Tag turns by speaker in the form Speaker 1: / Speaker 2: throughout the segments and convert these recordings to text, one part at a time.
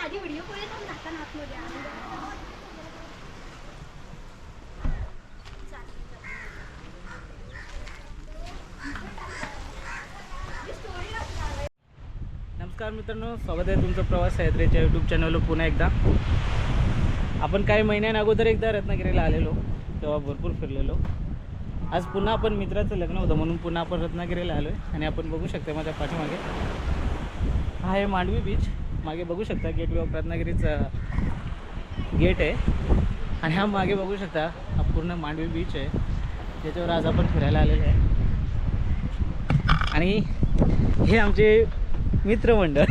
Speaker 1: नमस्कार मित्रांनो, स्वागत आहे तुमचं प्रवास यात्रेच्या यूट्यूब चॅनलवर पुन्हा एकदा. आपण काही महिन्यांअगोदर एकदा रत्नागिरीला आलेलो, तेव्हा भरपूर फिरलेलो. आज पुन्हा आपण मित्राचं लग्न होतं म्हणून पुन्हा आपण रत्नागिरीला आलो आहे. आणि आपण बघू शकता माझ्या पाठीमागे हा आहे मांडवी बीच. मागे बघू शकता गेटवे ऑफ रत्नागिरीचा गेट आहे. आणि हा मागे बघू शकता हा पूर्ण मांडवी बीच आहे, ज्याच्यावर आज आपण फिरायला आलेलो आहे. आणि हे आमचे मित्रमंडळ.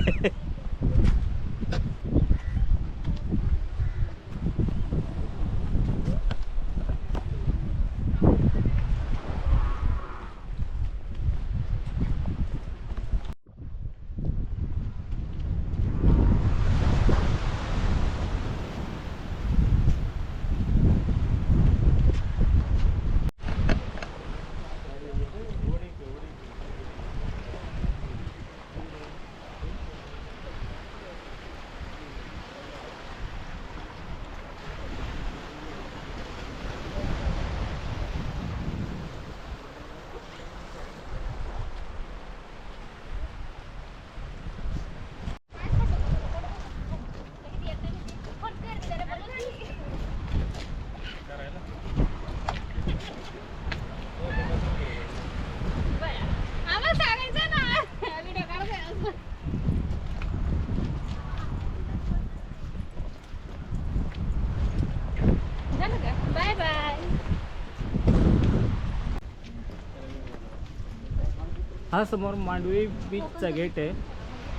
Speaker 1: हा समोर मांडवी बीचचा गेट आहे,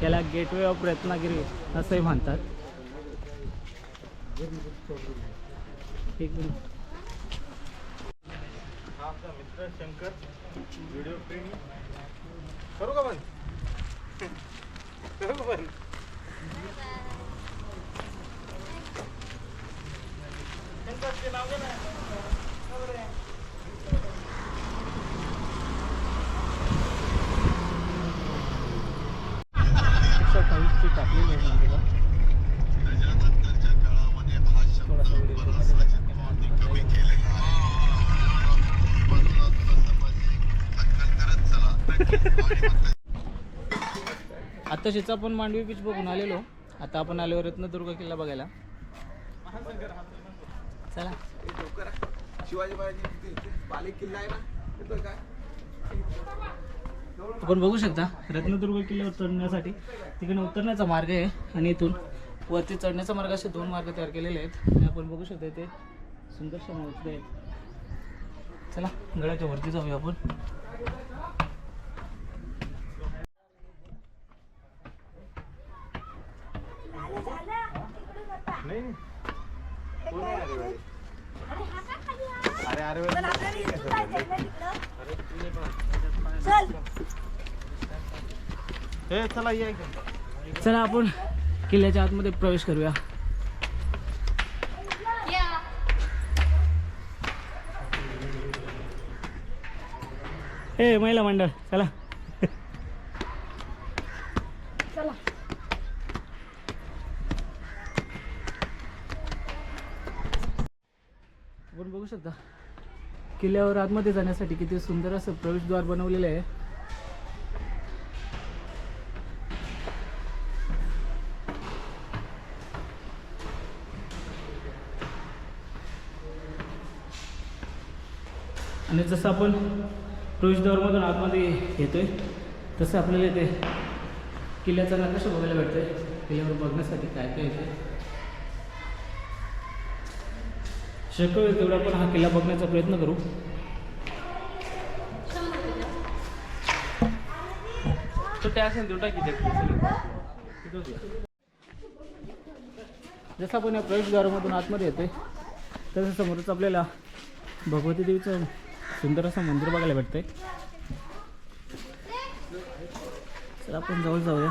Speaker 1: याला गेटवे ऑफ रत्नागिरी असंही म्हणतात.
Speaker 2: हा आपला मित्र शंकर व्हिडिओ प्रेमी. करू का बंद? करू का बंद? शंकरचे नाव घे ना.
Speaker 1: टाकलेली आहे म्हणजे थोडासा व्हिडिओ. आत्ताशीच आपण मांडवी बीच बघून आलेलो. आता आपण आलो रत्नदुर्ग किल्ला बघायला. चला.
Speaker 2: शिवाजी महाराज बाले किल्ला आहे ना, काय
Speaker 1: आपण बघू शकता रत्नदुर्ग किल्ल्यावर चढण्यासाठी तिकडे उतरण्याचा मार्ग आहे आणि इथून वरती चढण्याचा मार्ग असे दोन मार्ग तयार केलेले आहेत. आणि आपण बघू शकता ते सुंदरशा मोठे आहेत. चला गडाच्या वरती जाऊया आपण.
Speaker 2: चला या.
Speaker 1: चला आपण किल्ल्याच्या आतमध्ये प्रवेश करूया. हे महिला मंडळ चला. आपण बघू शकता किल्ल्यावर आतमध्ये जाण्यासाठी किती सुंदर असं प्रवेशद्वार बनवलेलं आहे. आणि जसं आपण प्रवेशद्वारमधून आतमध्ये येतोय तसं आपल्याला इथे किल्ल्याचा नकाशा बघायला भेटतोय. किल्ल्यावर बघण्यासाठी काय काय येते शक्य होईल तेवढा आपण हा किल्ला बघण्याचा प्रयत्न करू. जसं आपण या प्रवेशद्वारामधून आतमध्ये येतोय तसं समोरच आपल्याला भगवती देवीचं सुंदर असं मंदिर बघायला भेटतंय. चला आपण जवळ जाऊया.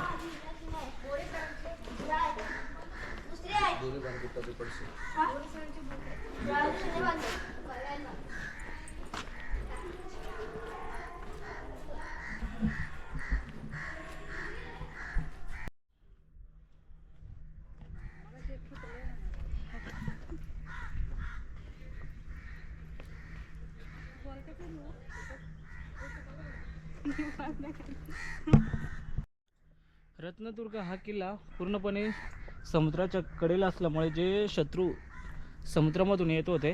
Speaker 1: रत्नदुर्ग हा किल्ला पूर्णपणे समुद्राच्या कडेला असल्यामुळे जे शत्रू समुद्रामधून येत होते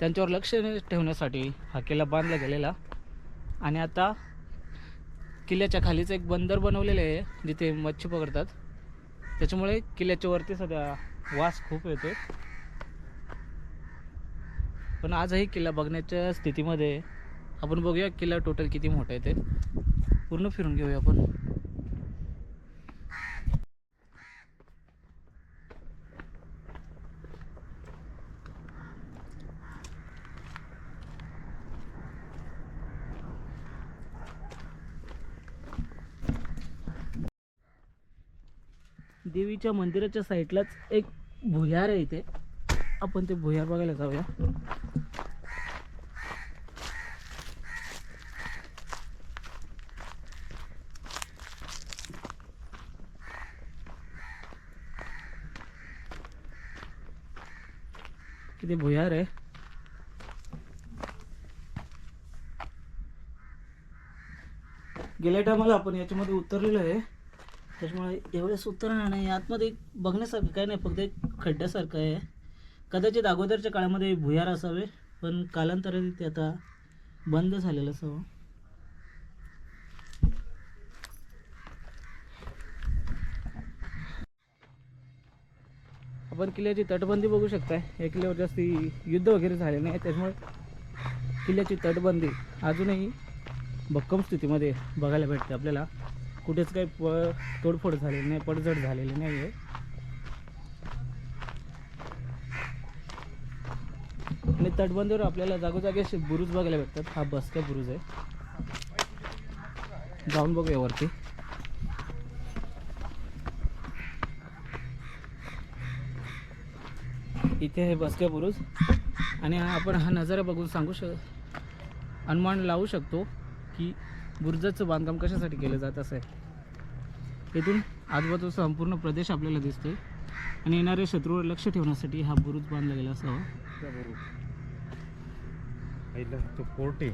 Speaker 1: त्यांच्यावर लक्ष ठेवण्यासाठी हा किल्ला बांधला गेलेला. आणि आता किल्ल्याच्या खालीच एक बंदर बनवलेले आहे जिथे मच्छी पकडतात. त्याच्यामुळे किल्ल्याच्या वरती सध्या वास खूप येतो. पण आजही किल्ला बघण्याच्या स्थितीमध्ये आपण बघूया किल्ला टोटल किती मोठा आहे ते पूर्ण फिरून घेऊया आपण. देवीच्या मंदिराच्या साईडलाच एक भुयार आहे इथे. आपण ते भुयार बघायला जाऊया. किती भुयार आहे. गेल्या टायमाला आपण याच्यामध्ये उतरलेलो आहे त्याच्यामुळे एवढ्याच उतरणार नाही. आतमध्ये बघण्यासारखं काही नाही, फक्त एक खड्ड्यासारखं आहे. कदाचित अगोदरच्या काळामध्ये भुयार असावे पण कालांतराने ते आता बंद झालेलं असावं. आपण किल्ल्याची तटबंदी बघू शकताय. या किल्ल्यावर जास्ती युद्ध वगैरे झाले नाही त्याच्यामुळे किल्ल्याची तटबंदी अजूनही भक्कम स्थितीमध्ये बघायला भेटते आपल्याला. कुठेच काही तोडफोड झालेली नाही, पडझड झालेली नाही आहे. आणि तटबंदीवर आपल्याला जागोजागी असे बुरुज बघायला भेटतात. हा बसका बुरुज आहे. जाऊन बघूया वरती. इथे आहे बसका बुरुज आणि आपण हा नजारा बघून अनुमान लावू शकतो की बुरुजाचं बांधकाम कशासाठी केलं जात असेल. इथून आजूबाजूचा संपूर्ण प्रदेश आपल्याला दिसतोय आणि येणाऱ्या शत्रूवर लक्ष ठेवण्यासाठी हा बुरुज बांधला गेला असावा.
Speaker 2: तो पोर्ट आहे.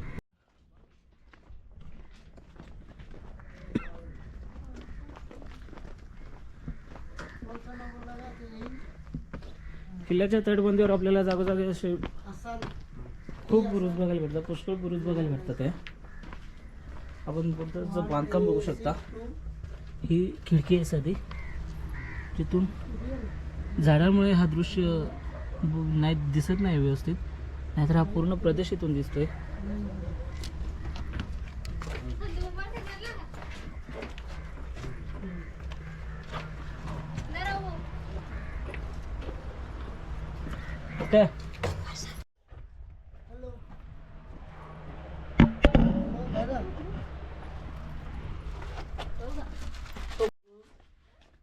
Speaker 1: किल्ल्याच्या तटबंदीवर आपल्याला जागोजागी असे खूप बुरुज बघायला भेटतात. पुष्कळ बुरुज बघायला भेटतात आहे. आपण बुरुजाचं बांधकाम बघू शकता. ही खिडकी आहे साधी जिथून झाडामुळे हा दृश्य नाही दिसत नाही व्यवस्थित, नाहीतर हा पूर्ण प्रदेश इथून दिसतोय. काय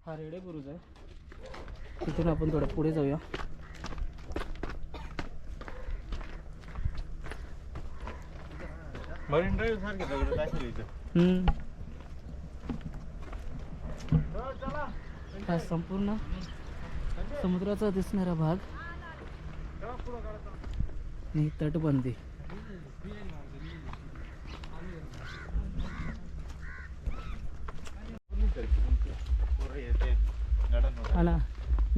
Speaker 1: हा रेडे बुरुज आहे. तिथून आपण थोडं पुढे जाऊया.
Speaker 2: मरीन ड्राईव्ह सारखे दगड टाकले इथं.
Speaker 1: हा संपूर्ण समुद्राचा दिसणारा भाग आणि तटबंदी. हा ना,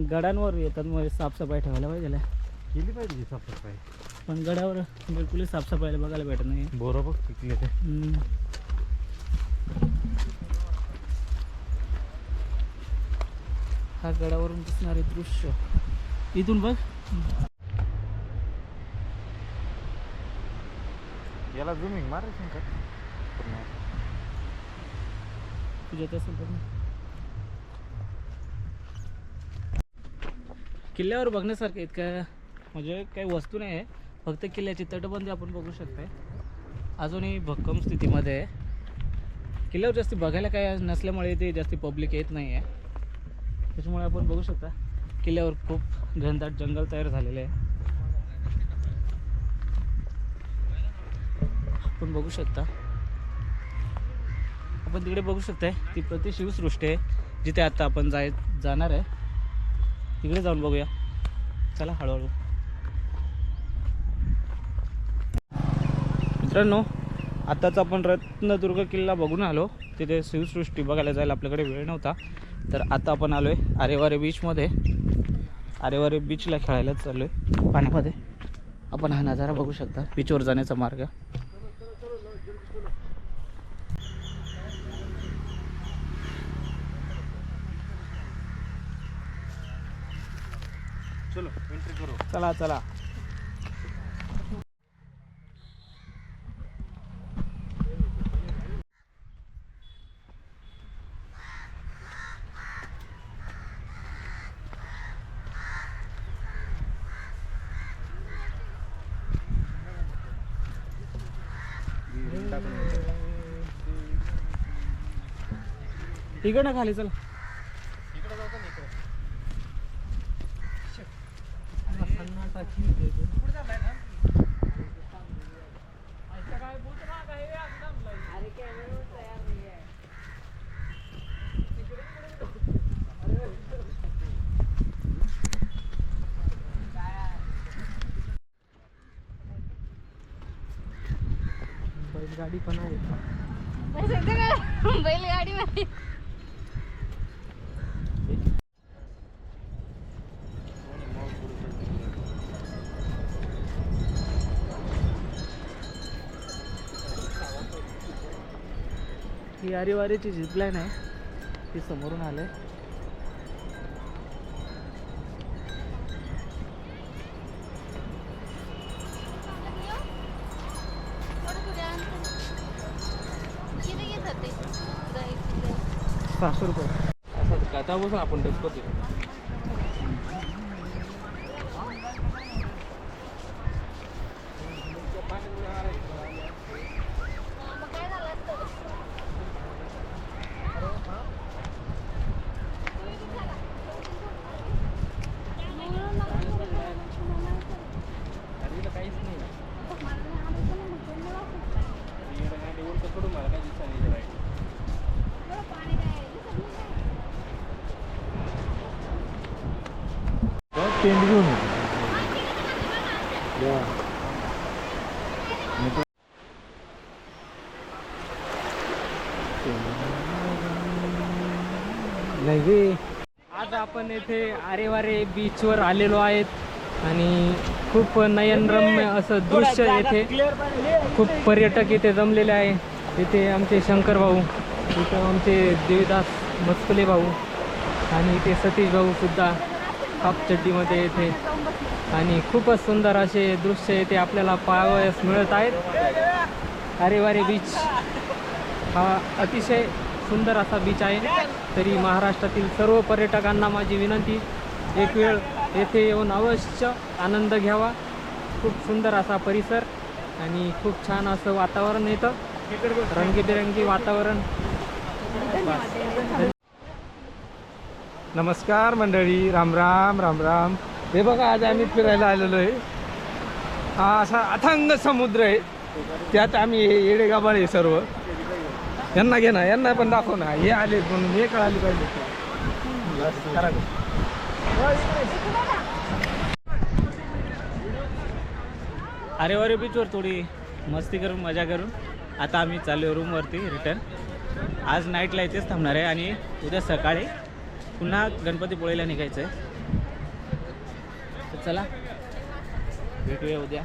Speaker 1: गडांवर येतात मग साफसफाई ठेवायला पाहिजे.
Speaker 2: केली पाहिजे साफसफाई,
Speaker 1: पण गडावर बिलकुल साफसफाईला बघायला भेटत नाही.
Speaker 2: बोरं बघ पिकले ते.
Speaker 1: हा गडावरून दिसणारे दृश्य इथून बघ.
Speaker 2: याला झूमिंग मार शंकर.
Speaker 1: तुझ्या तसं बघ. किल्ल्यावर बघण्यासारखं इतकं म्हणजे काही वस्तू नाही आहे, फक्त किल्ल्याची तटबंदी आपण बघू शकताय अजूनही भक्कम स्थितीमध्ये आहे. किल्ल्यावर जास्ती बघायला काय नसल्यामुळे ते जास्ती पब्लिक येत नाही आहे. त्याच्यामुळे आपण बघू शकता किल्ल्यावर खूप घनदाट जंगल तयार झालेलं आहे. आपण बघू शकता. आपण तिकडे बघू शकताय ती प्रतिशिवसृष्टी आहे जिथे आता आपण जाणार आहे. तिकडे जाऊन बघूया. चला हळूहळू. मित्रांनो, आत्ताच आपण रत्नदुर्ग किल्ला बघून आलो. तिथे शिवसृष्टी बघायला जायला आपल्याकडे वेळ नव्हता. तर आता आपण आलो आहे आरेवारे बीचमध्ये. आरेवारे बीचला खेळायला चाललो आहे पाण्यामध्ये. आपण हा नजारा बघू शकता, बीचवर जाण्याचा मार्ग.
Speaker 2: चलो एंट्री करो.
Speaker 1: चला चला. इकडं खाली चला.
Speaker 2: इकडे जाऊ का इकडे?
Speaker 1: बैलगाडी पण आहे.
Speaker 3: बैलगाडी मध्ये
Speaker 1: ही आरेवारीची झिपलाईन आहे, ती समोरून आले.
Speaker 3: किती घेत होते
Speaker 1: 600 रुपये.
Speaker 2: असं काटा बसून आपण डबकत
Speaker 3: मग काय झालं असतं?
Speaker 2: काहीच नाही. मला काय दिसत नाही. टेंट घेऊन
Speaker 1: नाही. आज आपण येथे आरेवारे बीचवर आलेलो आहेत आणि खूप नयनरम्य असं दृश्य येथे. खूप पर्यटक इथे जमलेले आहे. इथे आमचे शंकर भाऊ, इथं आमचे देवीदास मस्कले भाऊ आणि इथे सतीश भाऊ सुद्धा हाफ चड्डीमध्ये येथे. आणि खूपच सुंदर असे दृश्य येथे आपल्याला पाहावयास मिळत आहेत. आरेवारे बीच हा अतिशय सुंदर असा बीच आहे. तरी महाराष्ट्रातील सर्व पर्यटकांना माझी विनंती, एक वेळ येथे येऊन अवश्य आनंद घ्यावा. खूप सुंदर असा परिसर आणि खूप छान असं वातावरण येतं, रंगीबेरंगी वातावरण.
Speaker 2: नमस्कार मंडळी, राम राम राम राम. हे बघा, आज आम्ही फिरायला आलेलो आहे. हा असा अथांग समुद्र आहे, त्यात आम्ही येडेगाबाळ आहे सर्व. यांना घे ना, यांना पण दाखव ना, हे आले म्हणून हे कळाले पाहिजे. करा गं.
Speaker 1: आरेवारे बीचवर थोडी मस्ती करून मजा करून आता आम्ही चाललो रूमवरती रिटर्न. आज नाईटला इथेच थांबणार आहे आणि उद्या सकाळी पुन्हा गणपतीपुळेला निघायचं आहे. तर चला भेटूया उद्या.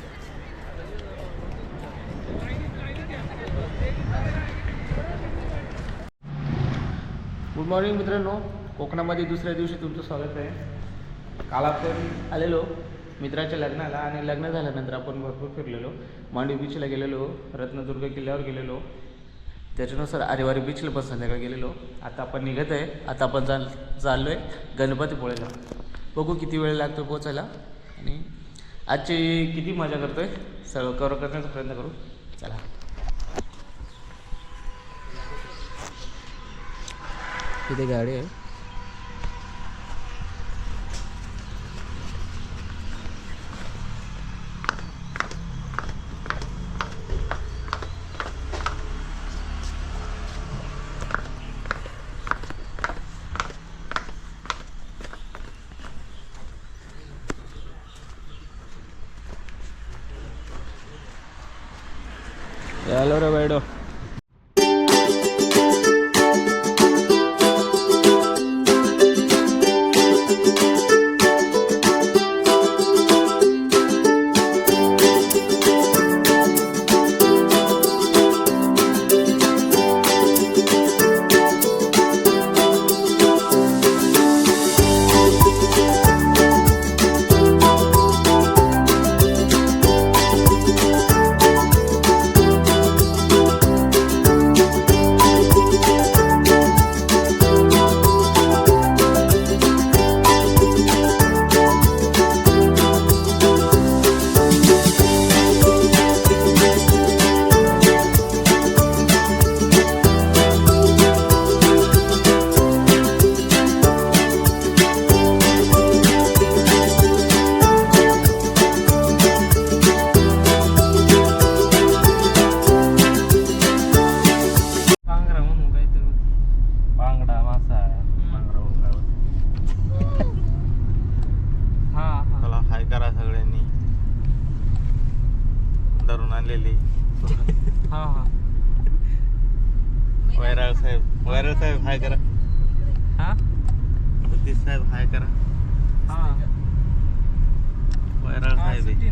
Speaker 1: गुड मॉर्निंग मित्रांनो, कोकणामध्ये दुसऱ्या दिवशी तुमचं स्वागत आहे. काल आपण आलेलो मित्राच्या लग्नाला आणि लग्न झाल्यानंतर आपण भरपूर फिरलेलो. मांडवी बीचला गेलेलो, रत्नदुर्ग किल्ल्यावर गेलेलो, त्याच्यानुसार आरेवारी बीचला पण संध्याकाळी गेलेलो. आता आपण निघत आहे. आता आपण चाललो आहे गणपतीपुळेला. बघू किती वेळ लागतो पोचायला आणि आजची किती मजा करतो आहे सगळं कव्हर करण्याचा प्रयत्न करू. चला. तिथे गाडी आहे. हॅलो रे बायडो.
Speaker 2: बांगडा मासा
Speaker 4: चला हाय करा सगळ्यांनी. धरून आणलेली वैराळ साहेब हाय करा. सतीश साहेब हाय करा. वैराळ साहेब आहे.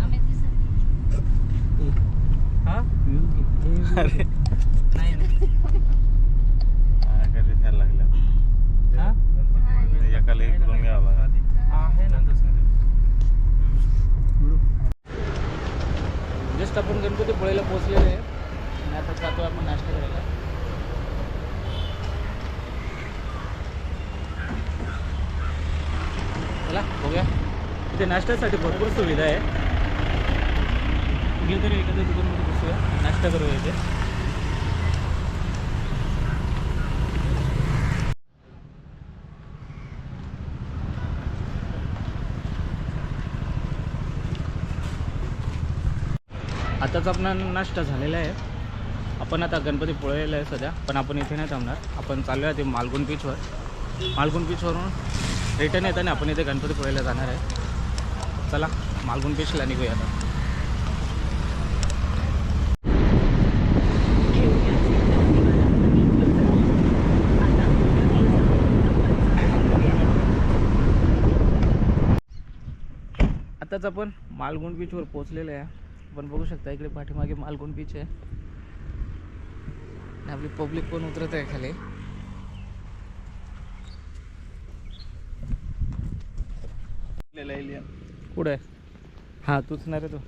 Speaker 1: अरे नाही
Speaker 4: हा, काय दिसायला लागल्या. एकाला इकडून घ्यावा.
Speaker 1: जस्ट आपण गणपतीपुळेला पोहोचलेलो आहे आणि आता जातो आपण नाश्ता करायला. चला बघूया. इथे नाश्त्यासाठी भरपूर सुविधा आहे. गेलं तरी एखाद्या दुकानमध्ये बसूया, नाश्ता करूया इथे. आताच आपला नाश्ता झालेला आहे. आपण आता गणपतीपुळेला आहे सध्या, पण आपण इथे नाही थांबणार. आपण चाललो आहे ते मालगुण बीचवर. मालगुण बीचवरून रिटर्न येताना आपण इथे गणपतीपुळेला जाणार आहे. चला मालगुण बीचला निघूया आता. आताच आपण मालगुण बीचवर पोहोचलेलो आहे. आपण बघू शकता इकडे पाठीमागे मालगुण बीच आहे आणि आपली पब्लिक पण उतरत आहे खाली. कुठे हा तूच ना रे तू.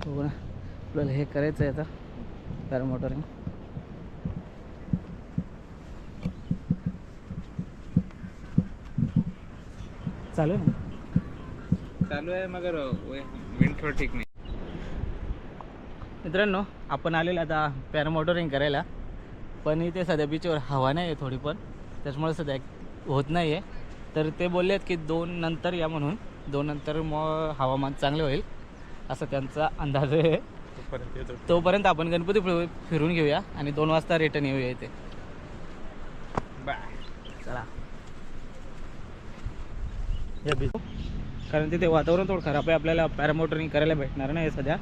Speaker 1: बघू ना आपल्याला हे करायचं आहे आता पॅरामोटरिंग. चालू आहे ना?
Speaker 2: चालू आहे मगर विंड थोडं ठीक नाही.
Speaker 1: मित्रांनो आपण आलेलो आता पॅरामोटरिंग करायला, पण इथे सध्या बीचवर हवा नाही आहे थोडी पण, त्याच्यामुळे सध्या होत नाही आहे. तर ते बोलले आहेत की 2 नंतर या म्हणून. 2 नंतर मग हवामान चांगले होईल असं त्यांचा अंदाज आहे. तोपर्यंत आपण गणपतीपुळे फिरून घेऊया आणि 2 वाजता रिटर्न येऊया इथे. चला या बीच, कारण तिथे वातावरण थोडं खराब आहे. आपल्याला पॅरामोटरिंग करायला भेटणार नाही सध्या.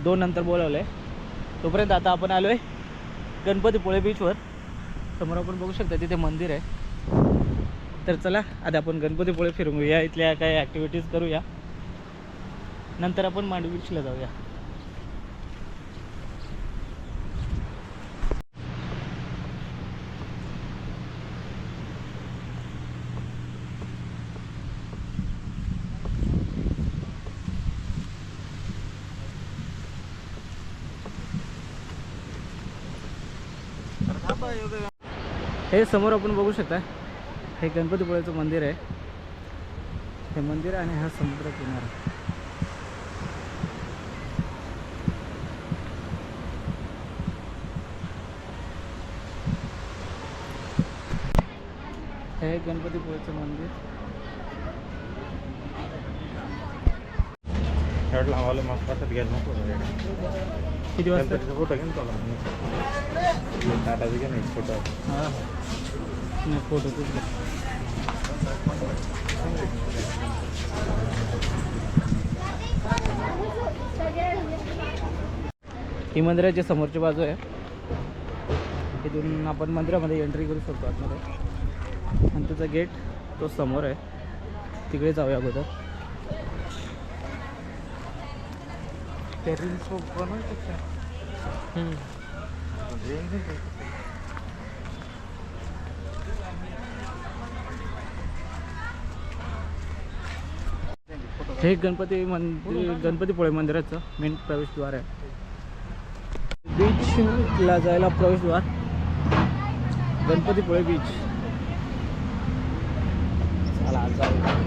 Speaker 1: 2 नंतर बोलवलं आहे. तोपर्यंत आता आपण आलो आहे गणपतीपुळे बीचवर. समोर आपण बघू शकता तिथे मंदिर आहे. तर चला आता आपण गणपतीपुळे फिरून घेऊया, इथल्या काही ॲक्टिव्हिटीज करूया, नंतर आपण मांडवी बीचला जाऊया. हे समोर आपण बघू शकता हे गणपतीपुळेचं मंदिर आहे. हे मंदिर आणि हा समुद्र किनारा. हे गणपतीपुळेचं मंदिर.
Speaker 4: खेळला आम्हाला मग पाठात घ्यायला नको
Speaker 1: किती वाजता
Speaker 4: फोटो घेऊन तुला टाटाचं घे नाही फोटो
Speaker 1: हां नाही फोटो तुझं ही मंदिराची समोरची बाजू आहे. इथून आपण मंदिरामध्ये एंट्री करू शकतो आतमध्ये आणि त्याचा गेट तो समोर आहे. तिकडे जाऊया अगोदर.
Speaker 4: ते रील्स बनवायचं का?
Speaker 1: हे गणपती मंदिर गणपतीपुळे मंदिराचं मेन प्रवेशद्वार आहे. बीचला जायला प्रवेशद्वार गणपतीपुळे बीच. चला जाऊ.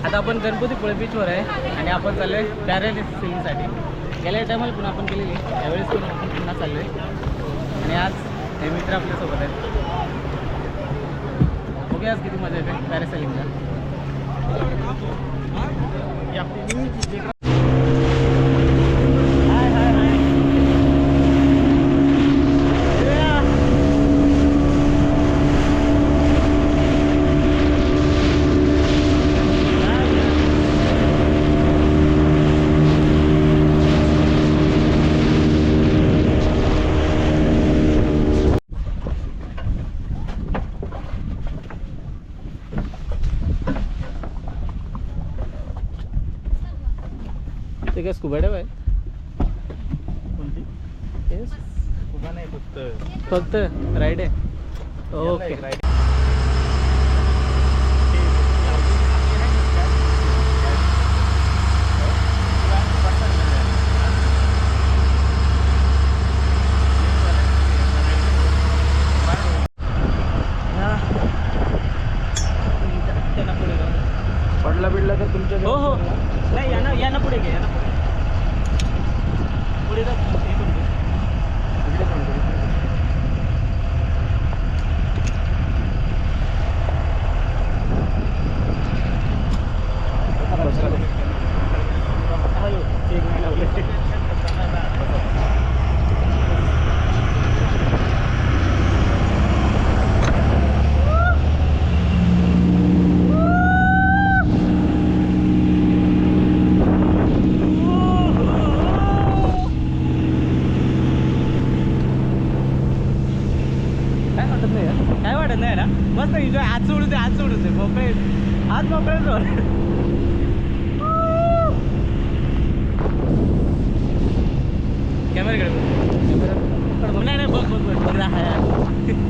Speaker 1: आता आपण गणपतीपुळे बीचवर आहे आणि आपण चाललो आहे पॅरालिसिंगसाठी. गेल्या टायमाला पण आपण केलेली, यावेळेस पण आपण पुन्हा चाललो आहे आणि आज हे मित्र आपल्यासोबत आहेत. बघूया आज किती मजा येते पॅरासेलिंगला. ते काय स्कुबा डायव्ह आहे?
Speaker 4: कोणती
Speaker 1: तेच
Speaker 4: तुझा नाही फक्त
Speaker 1: फक्त राईड आहे. ओके
Speaker 2: पडला बिडला तर तुमच्या
Speaker 1: हो हो नाही यांना पुढे घे यांना पुढे जा. हे पण घे.
Speaker 2: इकडे पण करू.
Speaker 1: हॅलो एक नाही लावले. काय वाटत नाही ना. मस्त एन्जॉय. हात सोडू दे, हात सोडू दे. मोकळे हात मोकळे सोड. कॅमेराकडे नाही नाही बघ बघ बघ बघ आहे.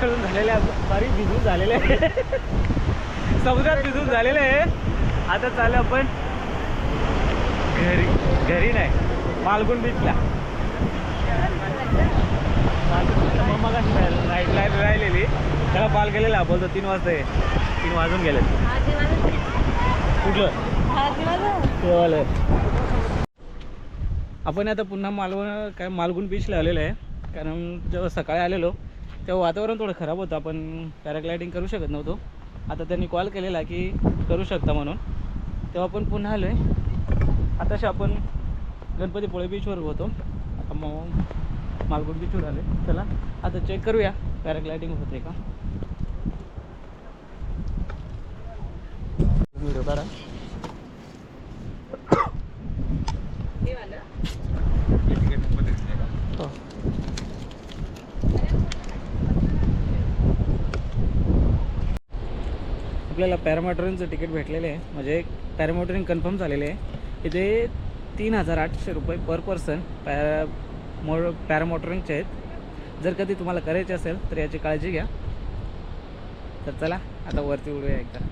Speaker 1: खेळून झालेले आहे, बारीक भिजून झालेले आहे. समुद्रात भिजून झालेले आहे. आता चालू आपण घरी नाही, मालगुण बीचला. मग नाईट लाईफ राहिलेली, त्याला कॉल केलेला, बोलतो 3 वाजता आहे. 3 वाजून गेले. कुठलं तेवालं. आपण आता पुन्हा मालगुण बीचला आलेलो आहे. कारण जेव्हा सकाळी आलेलो तेव्हा वातावरण थोडं खराब होतं, आपण पॅराग्लायडिंग करू शकत नव्हतो. आता त्यांनी कॉल केलेला की करू शकता म्हणून, तेव्हा आपण पुन्हा आलो आहे. आताशी आपण गणपतीपुळे बीचवर होतो, आता मग मालगुण बीचवर आले. चला आता चेक करूया पॅराग्लायडिंग होते का. व्हिडिओ काढा. हो. आपल्याला पॅरामोटरिंगचं तिकीट भेटलेलं आहे, म्हणजे पॅरामोटरिंग कन्फर्म झालेले आहे. इथे 3800 रुपये पर पर्सन पॅरामोटरिंगचे आहेत. जर कधी तुम्हाला करायचे असेल तर याची काळजी घ्या. तर चला आता वरती उडूया एकदा.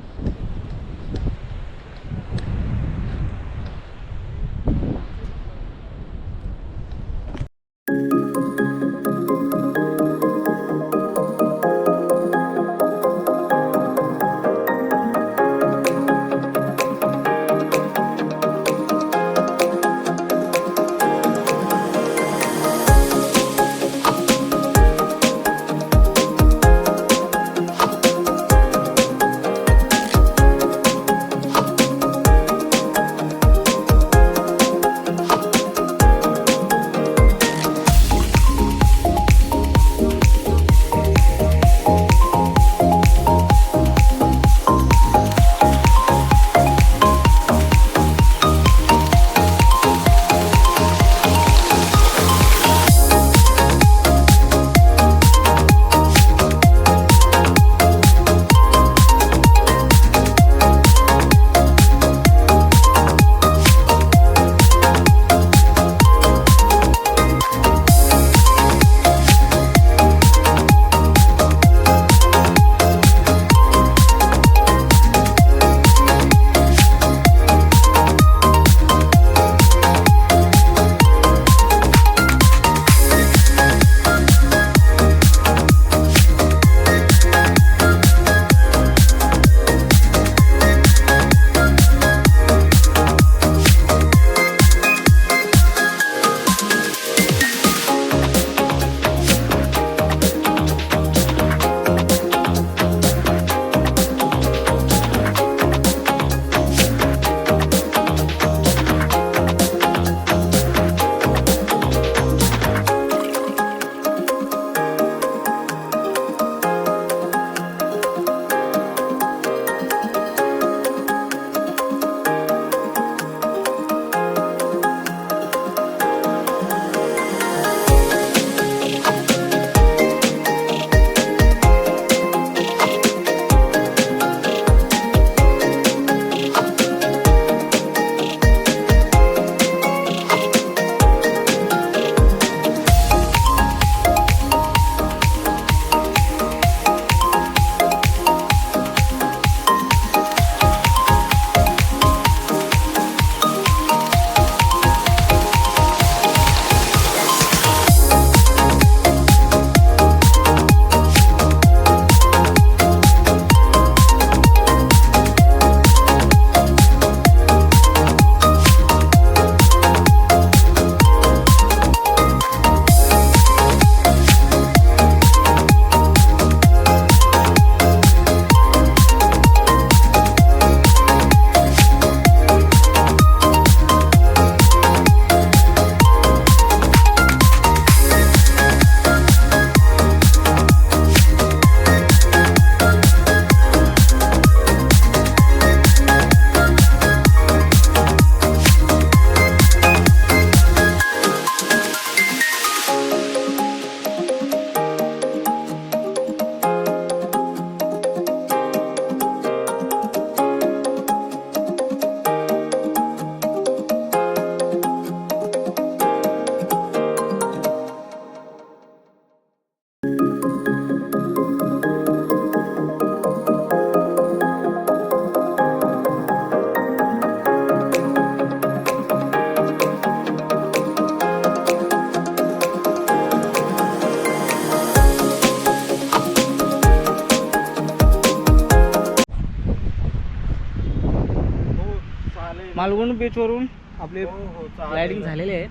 Speaker 1: मालवण बीचवरून आपली रायडिंग झालेली आहे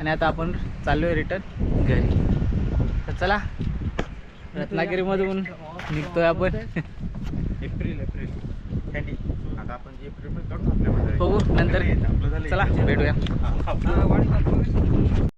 Speaker 1: आणि आता आपण चाललो आहे रिटर्न घरी. तर चला रत्नागिरीमधून निघतोय आपण.
Speaker 4: एप्रिल थंडी आता आपण जे एप्रिल मध्ये काढू ना आपल्यामध्ये
Speaker 1: बघू नंतर.
Speaker 4: आपलं झालं
Speaker 1: चला भेटूया.
Speaker 2: हा, वाढीला